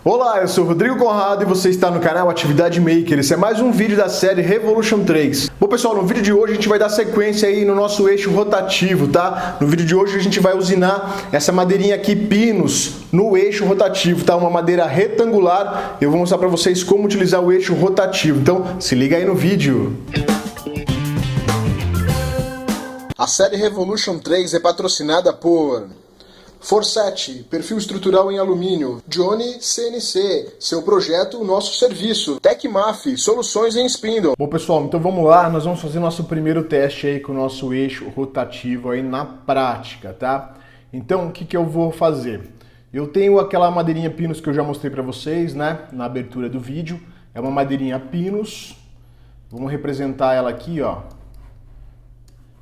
Olá, eu sou o Rodrigo Conrado e você está no canal Atividade Maker. Esse é mais um vídeo da série Revolution 3. Bom pessoal, no vídeo de hoje a gente vai dar sequência aí no nosso eixo rotativo, tá? No vídeo de hoje a gente vai usinar essa madeirinha aqui, pinos, no eixo rotativo, tá? Uma madeira retangular. Eu vou mostrar para vocês como utilizar o eixo rotativo. Então, se liga aí no vídeo. A série Revolution 3 é patrocinada por Forset, perfil estrutural em alumínio. Johnny CNC, seu projeto, o nosso serviço. Tecmaf, soluções em spindle. Bom pessoal, então vamos lá, nós vamos fazer nosso primeiro teste aí com o nosso eixo rotativo aí na prática, tá? Então o que eu vou fazer? Eu tenho aquela madeirinha Pinus que eu já mostrei para vocês, né? Na abertura do vídeo. É uma madeirinha Pinus. Vamos representar ela aqui, ó.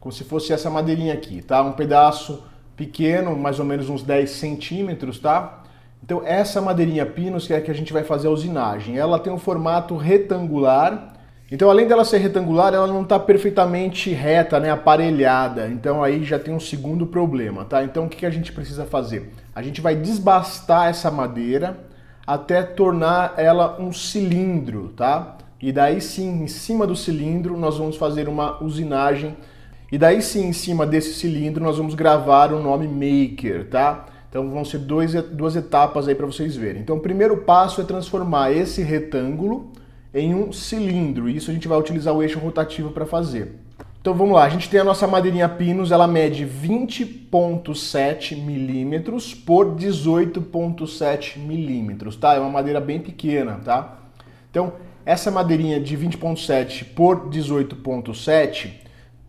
Como se fosse essa madeirinha aqui, tá? Um pedaço pequeno, mais ou menos uns 10 centímetros, tá? Então essa madeirinha Pinus que é que a gente vai fazer a usinagem. Ela tem um formato retangular, então além dela ser retangular, ela não está perfeitamente reta, né, aparelhada. Então aí já tem um segundo problema, tá? Então o que a gente precisa fazer? A gente vai desbastar essa madeira até tornar ela um cilindro, tá? E daí sim, em cima do cilindro, nós vamos fazer uma usinagem. E daí sim, em cima desse cilindro, nós vamos gravar o nome Maker, tá? Então vão ser duas etapas aí para vocês verem. Então o primeiro passo é transformar esse retângulo em um cilindro. Isso a gente vai utilizar o eixo rotativo para fazer. Então vamos lá, a gente tem a nossa madeirinha Pinus, ela mede 20,7 milímetros por 18,7 milímetros, tá? É uma madeira bem pequena, tá? Então essa madeirinha de 20,7 por 18,7...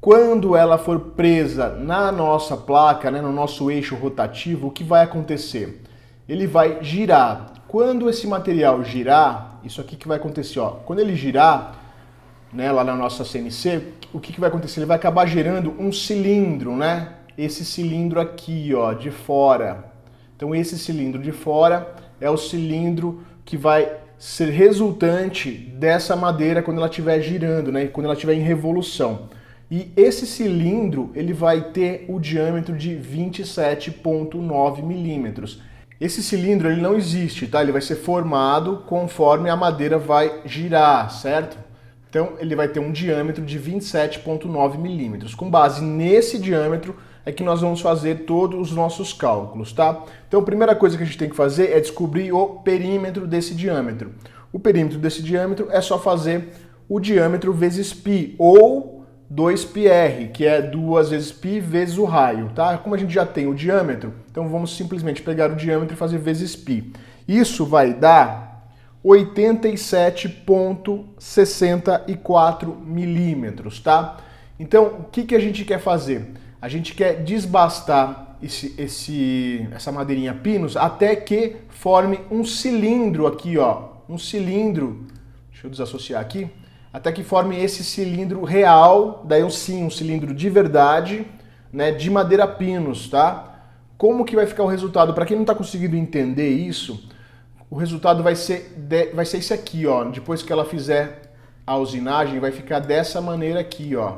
quando ela for presa na nossa placa, né, no nosso eixo rotativo, o que vai acontecer? Ele vai girar. Quando esse material girar, isso aqui que vai acontecer, ó. Quando ele girar, né, lá na nossa CNC, o que vai acontecer? Ele vai acabar gerando um cilindro, né? Esse cilindro aqui, ó, de fora. Então esse cilindro de fora é o cilindro que vai ser resultante dessa madeira quando ela estiver girando, né? Quando ela estiver em revolução. E esse cilindro ele vai ter o diâmetro de 27,9 milímetros. Esse cilindro ele não existe, tá? Ele vai ser formado conforme a madeira vai girar, certo? Então ele vai ter um diâmetro de 27,9 milímetros. Com base nesse diâmetro é que nós vamos fazer todos os nossos cálculos, tá? Então a primeira coisa que a gente tem que fazer é descobrir o perímetro desse diâmetro. O perímetro desse diâmetro é só fazer o diâmetro vezes π, ou 2πr, que é 2 vezes π vezes o raio, tá? Como a gente já tem o diâmetro, então vamos simplesmente pegar o diâmetro e fazer vezes π. Isso vai dar 87,64 milímetros, tá? Então, o que a gente quer fazer? A gente quer desbastar essa madeirinha Pinus até que forme um cilindro aqui, ó. Um cilindro, deixa eu desassociar aqui. Até que forme esse cilindro real, daí um cilindro de verdade, né, de madeira Pinus, tá? Como que vai ficar o resultado? Para quem não está conseguindo entender isso, o resultado vai ser esse aqui, ó. Depois que ela fizer a usinagem, vai ficar dessa maneira aqui, ó.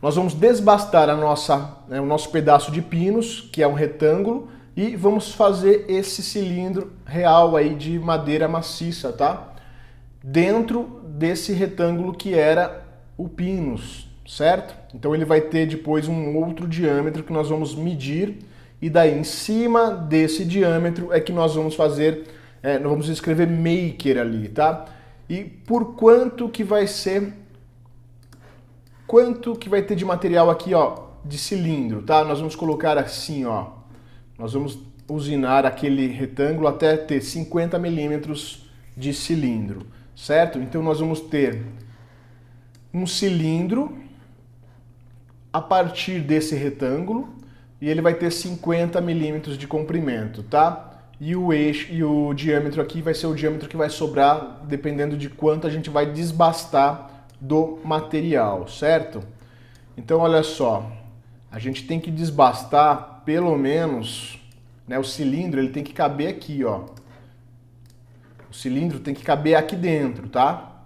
Nós vamos desbastar o nosso pedaço de Pinus, que é um retângulo, e vamos fazer esse cilindro real aí de madeira maciça, tá? Dentro desse retângulo que era o Pinus, certo? Então ele vai ter depois um outro diâmetro que nós vamos medir e daí em cima desse diâmetro é que nós vamos fazer, nós vamos escrever Maker ali, tá? E por quanto que vai ter de material aqui, ó, de cilindro, tá? Nós vamos colocar assim, ó, nós vamos usinar aquele retângulo até ter 50 milímetros de cilindro. Certo? Então nós vamos ter um cilindro a partir desse retângulo e ele vai ter 50 milímetros de comprimento, tá? E o eixo e o diâmetro aqui vai ser o diâmetro que vai sobrar dependendo de quanto a gente vai desbastar do material, certo? Então olha só, a gente tem que desbastar pelo menos, né, o cilindro ele tem que caber aqui, ó. O cilindro tem que caber aqui dentro, tá?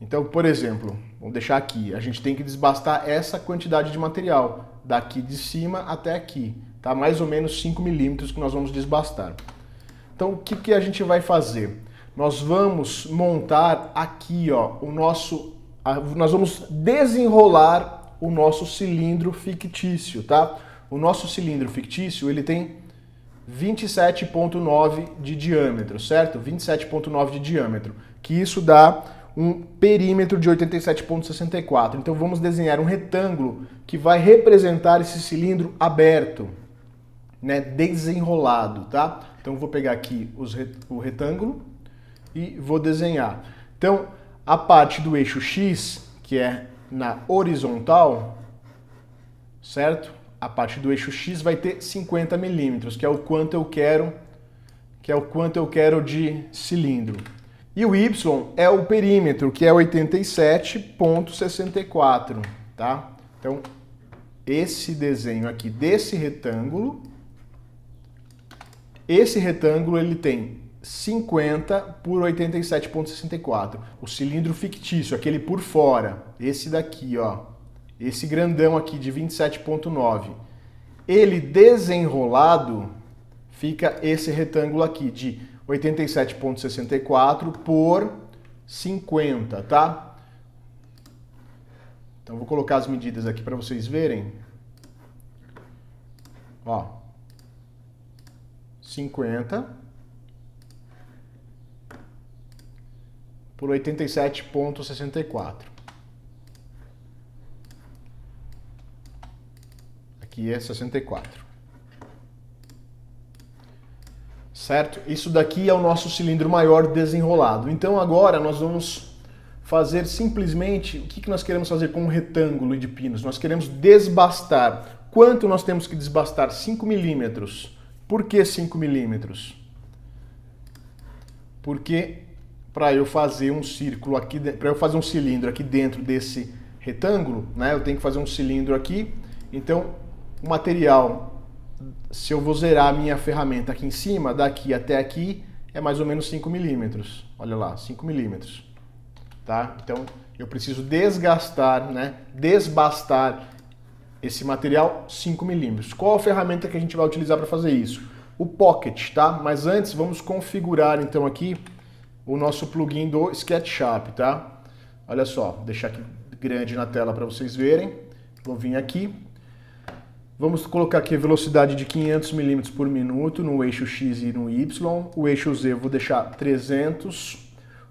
Então, por exemplo, vamos deixar aqui, a gente tem que desbastar essa quantidade de material, daqui de cima até aqui, tá? Mais ou menos 5 milímetros que nós vamos desbastar. Então o que a gente vai fazer? Nós vamos montar aqui, ó, nós vamos desenrolar o nosso cilindro fictício, tá? O nosso cilindro fictício, ele tem 27,9 de diâmetro, certo? 27,9 de diâmetro, que isso dá um perímetro de 87,64. Então vamos desenhar um retângulo que vai representar esse cilindro aberto, né, desenrolado, tá? Então eu vou pegar aqui o retângulo e vou desenhar. Então a parte do eixo X, que é na horizontal, certo? A parte do eixo X vai ter 50 milímetros, que é o quanto eu quero de cilindro. E o Y é o perímetro, que é 87,64, tá? Então, esse desenho aqui desse retângulo, ele tem 50 por 87,64. O cilindro fictício, aquele por fora, esse daqui, ó, esse grandão aqui de 27,9. Ele desenrolado, fica esse retângulo aqui de 87,64 por 50, tá? Então vou colocar as medidas aqui para vocês verem. Ó, 50 por 87,64. Aqui é 64. Certo? Isso daqui é o nosso cilindro maior desenrolado. Então agora nós vamos fazer simplesmente o que nós queremos fazer com um retângulo de pinos. Nós queremos desbastar. Quanto nós temos que desbastar? 5 milímetros. Por que 5 milímetros? Porque para eu fazer um círculo aqui, para eu fazer um cilindro aqui dentro desse retângulo, né, eu tenho que fazer um cilindro aqui. Então o material, se eu vou zerar a minha ferramenta aqui em cima, daqui até aqui, é mais ou menos 5 milímetros. Olha lá, 5 milímetros. Tá? Então, eu preciso desgastar, né, desbastar esse material 5 milímetros. Qual a ferramenta que a gente vai utilizar para fazer isso? O Pocket, tá? Mas antes, vamos configurar, então, aqui o nosso plugin do SketchUp, tá? Olha só, vou deixar aqui grande na tela para vocês verem. Vou vir aqui. Vamos colocar aqui a velocidade de 500 milímetros por minuto no eixo X e no Y. O eixo Z eu vou deixar 300.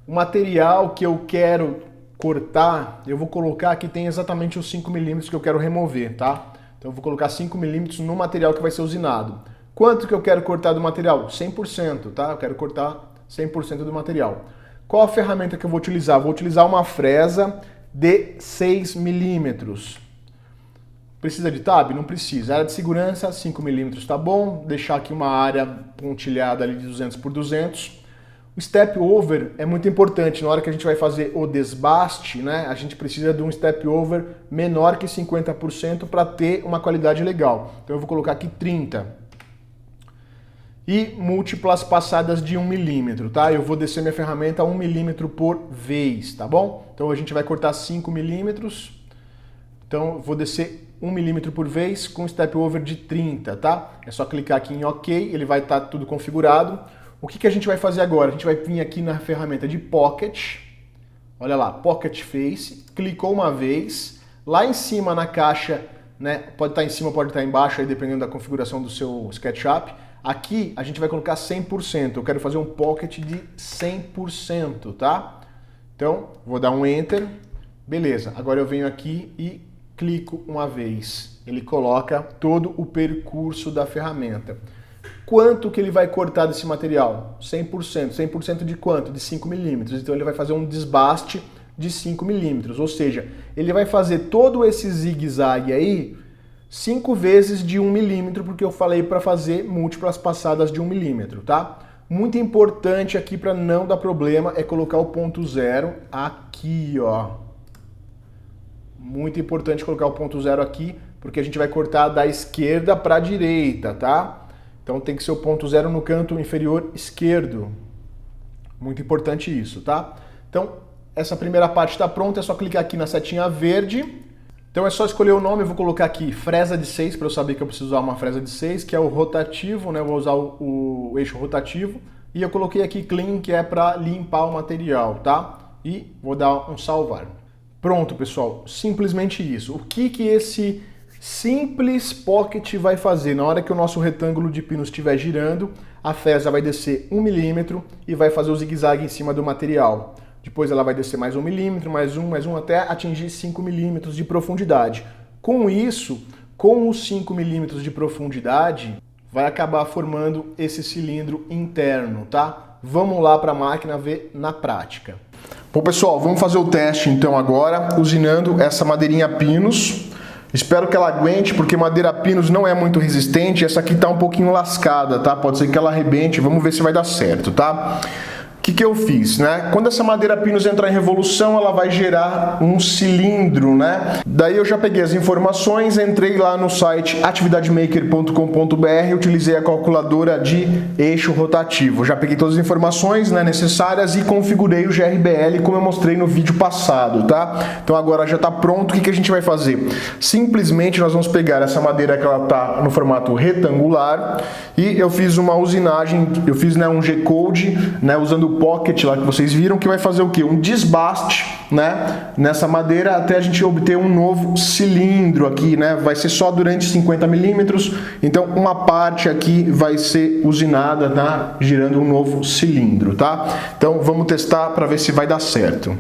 O material que eu quero cortar, eu vou colocar aqui, tem exatamente os 5 milímetros que eu quero remover, tá? Então eu vou colocar 5 milímetros no material que vai ser usinado. Quanto que eu quero cortar do material? 100%, tá? Eu quero cortar 100% do material. Qual a ferramenta que eu vou utilizar? Vou utilizar uma fresa de 6 milímetros. Precisa de tab? Não precisa. Área de segurança, 5 milímetros tá bom. Deixar aqui uma área pontilhada ali de 200 por 200. O step over é muito importante. Na hora que a gente vai fazer o desbaste, né, a gente precisa de um step over menor que 50% para ter uma qualidade legal. Então eu vou colocar aqui 30. E múltiplas passadas de 1 milímetro, tá? Eu vou descer minha ferramenta a 1 milímetro por vez, tá bom? Então a gente vai cortar 5 milímetros. Então eu vou descer 1 milímetro por vez com step over de 30, tá? É só clicar aqui em OK, ele vai estar tudo configurado. O que a gente vai fazer agora? A gente vai vir aqui na ferramenta de Pocket, olha lá, Pocket Face, clicou uma vez, lá em cima na caixa, né, pode estar em cima, pode estar embaixo, aí dependendo da configuração do seu SketchUp. Aqui a gente vai colocar 100%, eu quero fazer um Pocket de 100%, tá? Então, vou dar um Enter, beleza. Agora eu venho aqui e clico uma vez, ele coloca todo o percurso da ferramenta. Quanto que ele vai cortar desse material? 100%. 100% de quanto? De 5 milímetros. Então ele vai fazer um desbaste de 5 milímetros. Ou seja, ele vai fazer todo esse zigue-zague aí 5 vezes de 1 milímetro, porque eu falei para fazer múltiplas passadas de 1 milímetro, tá? Muito importante aqui para não dar problema é colocar o ponto zero aqui, ó. Muito importante colocar o ponto zero aqui, porque a gente vai cortar da esquerda para a direita, tá? Então tem que ser o ponto zero no canto inferior esquerdo. Muito importante isso, tá? Então, essa primeira parte está pronta, é só clicar aqui na setinha verde. Então é só escolher o nome, eu vou colocar aqui fresa de 6 para eu saber que eu preciso usar uma fresa de 6, que é o rotativo, né? Eu vou usar o eixo rotativo. E eu coloquei aqui clean, que é para limpar o material, tá? E vou dar um salvar. Pronto, pessoal, simplesmente isso. O que esse simples pocket vai fazer? Na hora que o nosso retângulo de pino estiver girando, a fresa vai descer 1 milímetro e vai fazer o zigue-zague em cima do material. Depois ela vai descer mais 1 milímetro, mais um, até atingir 5 milímetros de profundidade. Com isso, com os 5 milímetros de profundidade, vai acabar formando esse cilindro interno, tá? Vamos lá para a máquina ver na prática. Bom, pessoal, vamos fazer o teste então agora, usinando essa madeirinha Pinus. Espero que ela aguente, porque madeira Pinus não é muito resistente. Essa aqui tá um pouquinho lascada, tá? Pode ser que ela arrebente, vamos ver se vai dar certo, tá? O que eu fiz, né? Quando essa madeira Pinus entrar em revolução, ela vai gerar um cilindro, né? Daí eu já peguei as informações, entrei lá no site atividademaker.com.br, utilizei a calculadora de eixo rotativo. Já peguei todas as informações, né, necessárias e configurei o GRBL como eu mostrei no vídeo passado, tá? Então agora já está pronto. O que a gente vai fazer? Simplesmente nós vamos pegar essa madeira que ela tá no formato retangular e eu fiz uma usinagem, eu fiz, né, um G-code, né, usando pocket lá que vocês viram, que vai fazer o que? Um desbaste, né, nessa madeira até a gente obter um novo cilindro aqui, né? Vai ser só durante 50 milímetros, então uma parte aqui vai ser usinada, tá? Girando um novo cilindro, tá? Então vamos testar para ver se vai dar certo.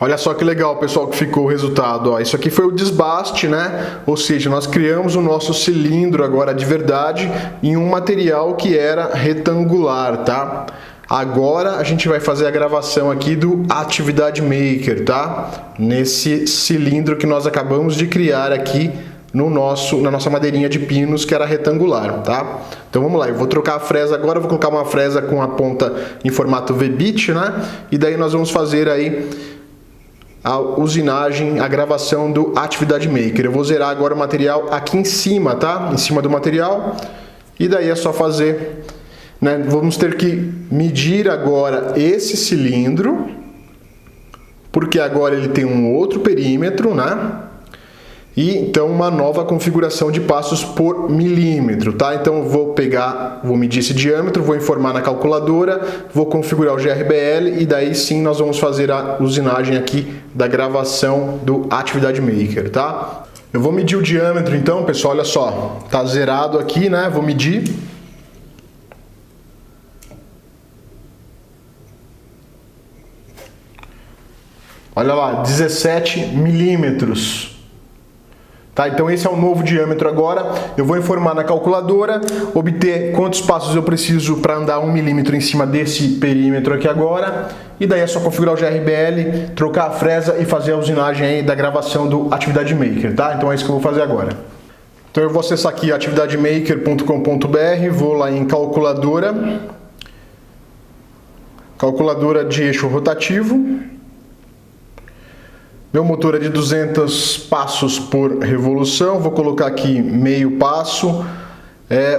Olha só que legal, pessoal, que ficou o resultado. Ó, isso aqui foi o desbaste, né? Ou seja, nós criamos o nosso cilindro agora de verdade em um material que era retangular, tá? Agora a gente vai fazer a gravação aqui do Atividade Maker, tá? Nesse cilindro que nós acabamos de criar aqui na nossa madeirinha de pinos, que era retangular, tá? Então vamos lá, eu vou trocar a fresa agora, vou colocar uma fresa com a ponta em formato V-bit, né? E daí nós vamos fazer aí a usinagem, a gravação do Atividade Maker. Eu vou zerar agora o material aqui em cima, tá? Em cima do material. E daí é só fazer, né? Vamos ter que medir agora esse cilindro, porque agora ele tem um outro perímetro, né? E então uma nova configuração de passos por milímetro, tá? Então eu vou medir esse diâmetro, vou informar na calculadora, vou configurar o GRBL e daí sim nós vamos fazer a usinagem aqui da gravação do Atividade Maker, tá? Eu vou medir o diâmetro então, pessoal, olha só, tá zerado aqui, né? Vou medir. Olha lá, 17 milímetros. Tá, então esse é o novo diâmetro agora. Eu vou informar na calculadora, obter quantos passos eu preciso para andar 1 milímetro em cima desse perímetro aqui agora. E daí é só configurar o GRBL, trocar a fresa e fazer a usinagem aí da gravação do Atividade Maker, tá? Então é isso que eu vou fazer agora. Então eu vou acessar aqui atividademaker.com.br, vou lá em calculadora, calculadora de eixo rotativo. Meu motor é de 200 passos por revolução, vou colocar aqui meio passo.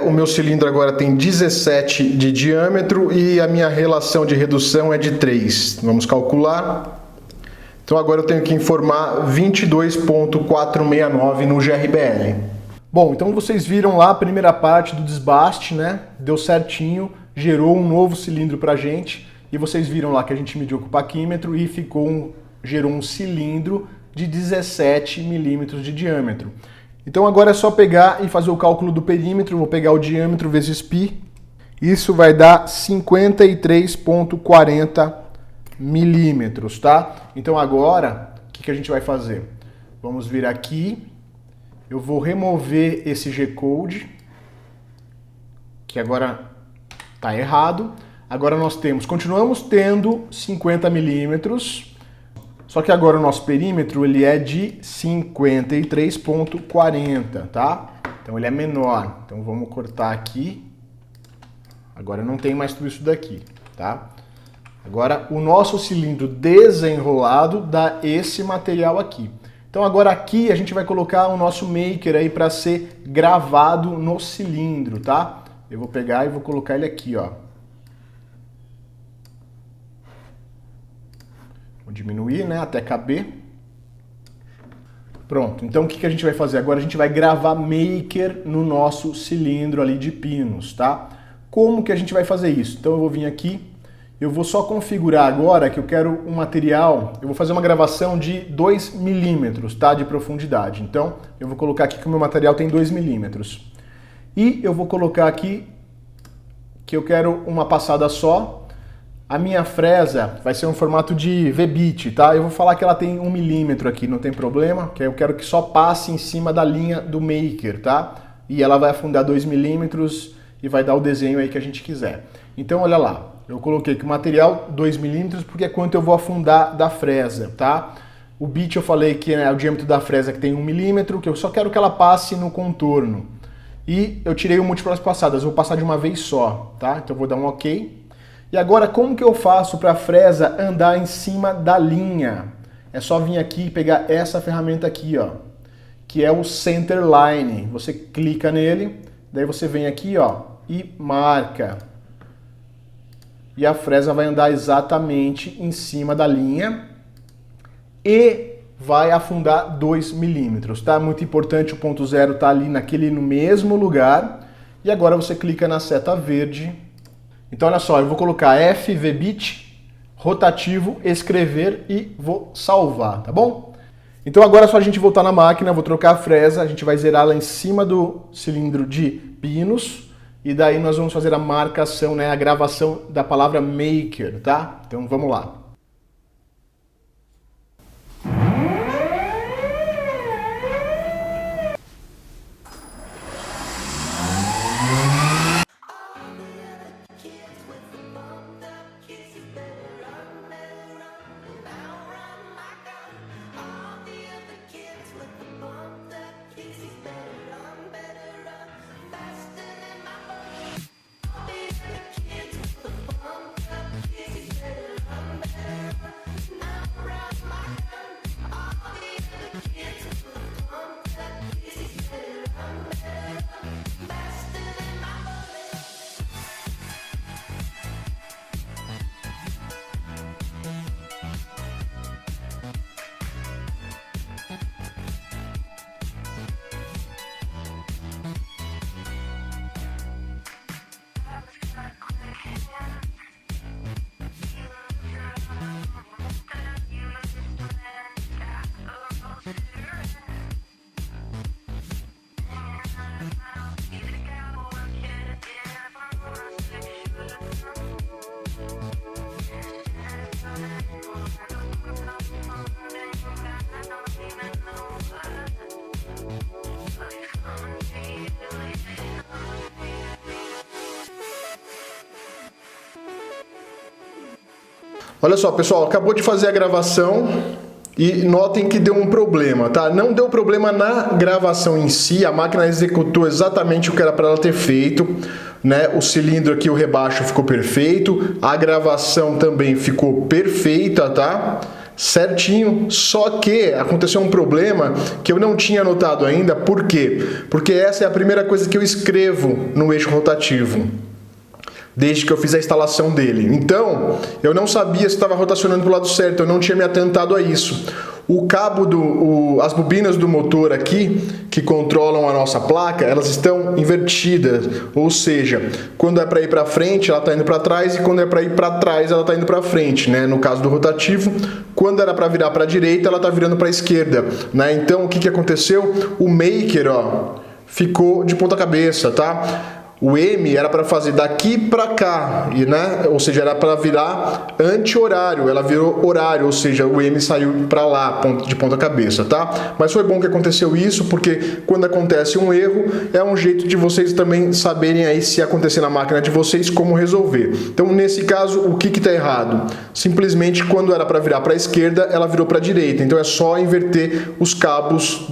O meu cilindro agora tem 17 de diâmetro e a minha relação de redução é de 3. Vamos calcular. Então agora eu tenho que informar 22.469 no GRBL. Bom, então vocês viram lá a primeira parte do desbaste, né? Deu certinho, gerou um novo cilindro pra gente. E vocês viram lá que a gente mediu com o paquímetro e gerou um cilindro de 17 milímetros de diâmetro. Então agora é só pegar e fazer o cálculo do perímetro. Vou pegar o diâmetro vezes π. Isso vai dar 53,40 milímetros, tá? Então agora, o que a gente vai fazer? Vamos vir aqui. Eu vou remover esse G-code, que agora está errado. Agora nós continuamos tendo 50 milímetros. Só que agora o nosso perímetro ele é de 53,40, tá? Então ele é menor. Então vamos cortar aqui. Agora não tem mais tudo isso daqui, tá? Agora o nosso cilindro desenrolado dá esse material aqui. Então agora aqui a gente vai colocar o nosso maker aí para ser gravado no cilindro, tá? Eu vou pegar e vou colocar ele aqui, ó. Vou diminuir, né, até caber. Pronto, então o que a gente vai fazer? Agora a gente vai gravar maker no nosso cilindro ali de pinos, tá? Como que a gente vai fazer isso? Então eu vou vir aqui, eu vou só configurar agora que eu quero um material, eu vou fazer uma gravação de 2 milímetros, tá, de profundidade. Então eu vou colocar aqui que o meu material tem 2 milímetros. E eu vou colocar aqui que eu quero uma passada só. A minha fresa vai ser um formato de V-bit, tá? Eu vou falar que ela tem 1 milímetro aqui, não tem problema, que eu quero que só passe em cima da linha do maker, tá? E ela vai afundar 2 milímetros e vai dar o desenho aí que a gente quiser. Então, olha lá, eu coloquei que o material 2 milímetros porque é quanto eu vou afundar da fresa, tá? O bit eu falei que é o diâmetro da fresa que tem 1 milímetro, que eu só quero que ela passe no contorno. E eu tirei o múltiplas passadas, eu vou passar de uma vez só, tá? Então eu vou dar um OK. E agora, como que eu faço para a fresa andar em cima da linha? É só vir aqui e pegar essa ferramenta aqui, ó, que é o Center Line. Você clica nele, daí você vem aqui, ó, e marca. E a fresa vai andar exatamente em cima da linha e vai afundar 2 milímetros, tá? Muito importante, o ponto zero tá ali no mesmo lugar. E agora você clica na seta verde. Então, olha só, eu vou colocar FVBit, rotativo, escrever e vou salvar, tá bom? Então agora é só a gente voltar na máquina, vou trocar a fresa, a gente vai zerar lá em cima do cilindro de pinos e daí nós vamos fazer a marcação, né, a gravação da palavra maker, tá? Então vamos lá. Olha só, pessoal, acabou de fazer a gravação e notem que deu um problema, tá? Não deu problema na gravação em si, a máquina executou exatamente o que era para ela ter feito, né? O cilindro aqui, o rebaixo ficou perfeito, a gravação também ficou perfeita, tá? Certinho, só que aconteceu um problema que eu não tinha notado ainda. Por quê? Porque essa é a primeira coisa que eu escrevo no eixo rotativo desde que eu fiz a instalação dele. Então, eu não sabia se estava rotacionando para o lado certo, eu não tinha me atentado a isso. O cabo as bobinas do motor aqui, que controlam a nossa placa, elas estão invertidas, ou seja, quando é para ir para frente, ela está indo para trás, e quando é para ir para trás, ela está indo para frente, né? No caso do rotativo, quando era para virar para a direita, ela está virando para a esquerda, né? Então, o que aconteceu? O maker, ó, ficou de ponta cabeça, tá? O M era para fazer daqui para cá, né? Ou seja, era para virar anti-horário, ela virou horário, ou seja, o M saiu para lá, de ponta cabeça, tá? Mas foi bom que aconteceu isso, porque quando acontece um erro, é um jeito de vocês também saberem aí se acontecer na máquina de vocês, como resolver. Então, nesse caso, o que está errado? Simplesmente, quando era para virar para a esquerda, ela virou para a direita. Então, é só inverter os cabos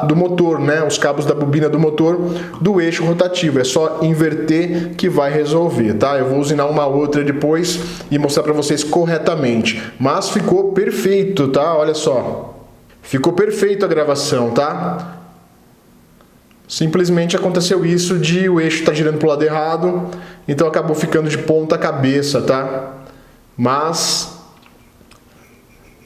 do motor, né? Os cabos da bobina do motor do eixo rotativo. É só inverter que vai resolver, tá? Eu vou usinar uma outra depois e mostrar para vocês corretamente. Mas ficou perfeito, tá? Olha só. Ficou perfeito a gravação, tá? Simplesmente aconteceu isso de o eixo tá girando pro lado errado, então acabou ficando de ponta cabeça, tá? Mas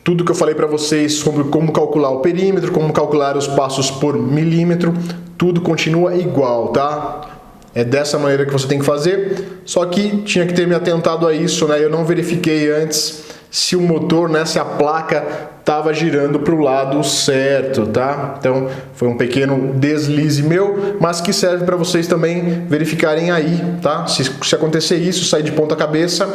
tudo que eu falei para vocês sobre como calcular o perímetro, como calcular os passos por milímetro, tudo continua igual, tá? É dessa maneira que você tem que fazer, só que tinha que ter me atentado a isso, né? Eu não verifiquei antes se o motor, né, se a placa estava girando para o lado certo, tá? Então foi um pequeno deslize meu, mas que serve para vocês também verificarem aí, tá? Se acontecer isso, sair de ponta cabeça,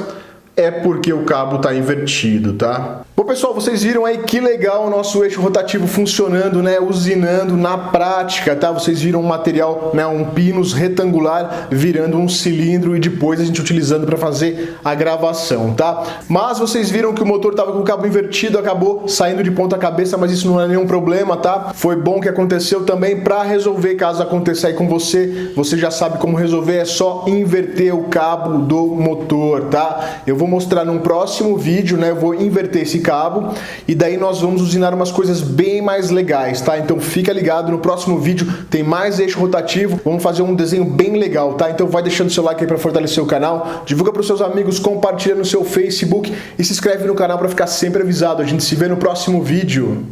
é porque o cabo está invertido, tá? Bom, pessoal, vocês viram aí que legal o nosso eixo rotativo funcionando, né? Usinando na prática, tá? Vocês viram um material, né? Um pinus retangular virando um cilindro e depois a gente utilizando para fazer a gravação, tá? Mas vocês viram que o motor estava com o cabo invertido, acabou saindo de ponta cabeça, mas isso não é nenhum problema, tá? Foi bom que aconteceu também. Para resolver, caso aconteça aí com você, você já sabe como resolver, é só inverter o cabo do motor, tá? Eu vou mostrar num próximo vídeo, né? Eu vou inverter esse cabo e daí nós vamos usinar umas coisas bem mais legais, tá? Então fica ligado, no próximo vídeo tem mais eixo rotativo, vamos fazer um desenho bem legal, tá? Então vai deixando seu like aí para fortalecer o canal, divulga para os seus amigos, compartilha no seu Facebook e se inscreve no canal para ficar sempre avisado. A gente se vê no próximo vídeo.